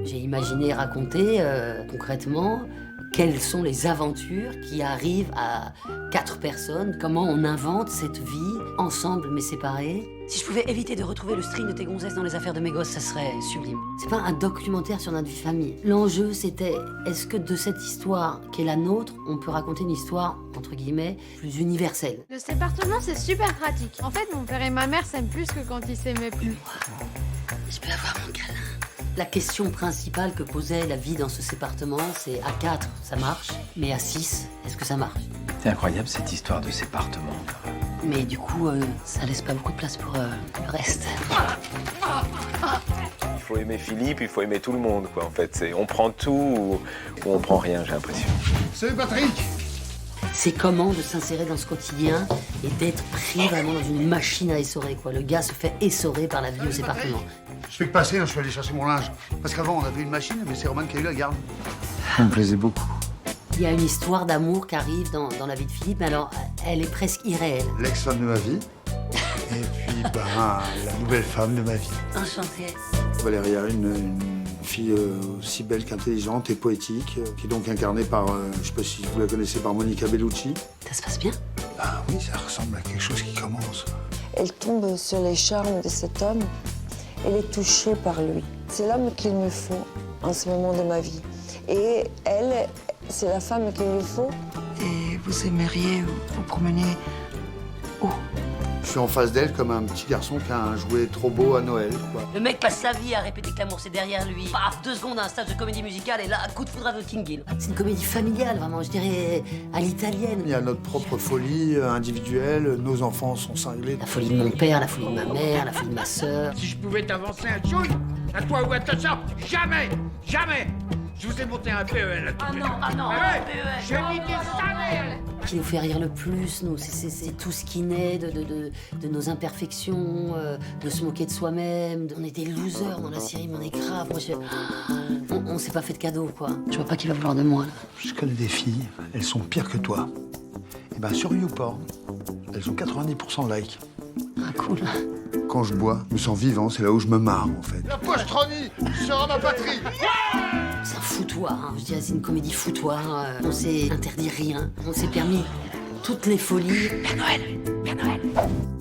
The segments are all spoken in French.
J'ai imaginé raconter concrètement quelles sont les aventures qui arrivent à 4 personnes, comment on invente cette vie ensemble mais séparés. Si je pouvais éviter de retrouver le string de tes gonzesses dans les affaires de mes gosses, ça serait sublime. C'est pas un documentaire sur notre vie de famille. L'enjeu, c'était, est-ce que de cette histoire qui est la nôtre, on peut raconter une histoire, entre guillemets, plus universelle? Le sépartement, c'est super pratique. En fait, mon père et ma mère s'aiment plus que quand ils s'aimaient plus. Je peux avoir mon câlin? La question principale que posait la vie dans ce sépartement, c'est à 4, ça marche, mais à 6, est-ce que ça marche? C'est incroyable cette histoire de sépartement. Mais du coup, ça laisse pas beaucoup de place pour le reste. Il faut aimer Philippe, il faut aimer tout le monde, quoi, en fait. On prend tout ou on prend rien, j'ai l'impression. Salut Patrick! C'est comment de s'insérer dans ce quotidien et d'être pris vraiment dans une machine à essorer, quoi. Le gars se fait essorer par la vie au sépartement. Je fais que passer, je suis allé chercher mon linge. Parce qu'avant, on avait une machine, mais c'est Roman qui a eu la garde. Ça me plaisait beaucoup. Il y a une histoire d'amour qui arrive dans la vie de Philippe, mais alors, elle est presque irréelle. L'ex-femme de ma vie. Et puis, la nouvelle femme de ma vie. Enchantée. Valéria, une fille aussi belle qu'intelligente et poétique, qui est donc incarnée par, je sais pas si vous la connaissez, par Monica Bellucci. Ça se passe bien? Ah oui, ça ressemble à quelque chose qui commence. Elle tombe sur les charmes de cet homme. Elle est touchée par lui. C'est l'homme qu'il me faut en ce moment de ma vie. Et elle, c'est la femme qu'il me faut. Et vous aimeriez vous promener où? Je suis en face d'elle comme un petit garçon qui a un jouet trop beau à Noël, quoi. Le mec passe sa vie à répéter que l'amour c'est derrière lui. Paf, 2 secondes, un stage de comédie musicale et là, coup de foudre à Notting Hill. C'est une comédie familiale, vraiment, je dirais, à l'italienne. Il y a notre propre folie individuelle, nos enfants sont cinglés. La folie de mon père, la folie de ma mère, la folie de ma sœur. Si je pouvais t'avancer un chouille, à toi ou à ta soeur, jamais, jamais. Je vous ai monté un PEL. Ah non, Ouais, PEL. je n'y jamais. Ce qui nous fait rire le plus, nous, c'est tout ce qui naît de nos imperfections, de se moquer de soi-même. On est des losers dans la série, mais on est grave. Moi, on s'est pas fait de cadeaux, quoi. Je vois pas qui va vouloir de moi, là. Je connais des filles, elles sont pires que toi. Et ben sur YouPorn, elles ont 90% de likes. Ah, cool. Quand je bois, je me sens vivant, c'est là où je me marre, en fait. La postronie sera ma patrie. C'est un foutoir, hein. Je dirais c'est une comédie foutoir. On s'est interdit rien. On s'est permis toutes les folies. Père Noël.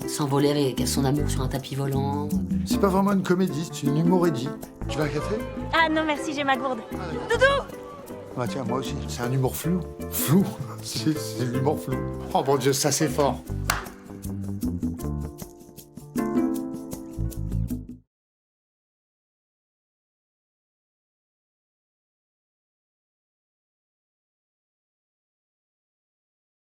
S'envoler avec son amour sur un tapis volant. C'est pas vraiment une comédie, c'est une humorédie. Tu veux un café? Ah non, merci, j'ai ma gourde. Ah tiens, moi aussi. C'est un humour flou. Flou? C'est l'humour flou. Oh mon Dieu, ça c'est fort.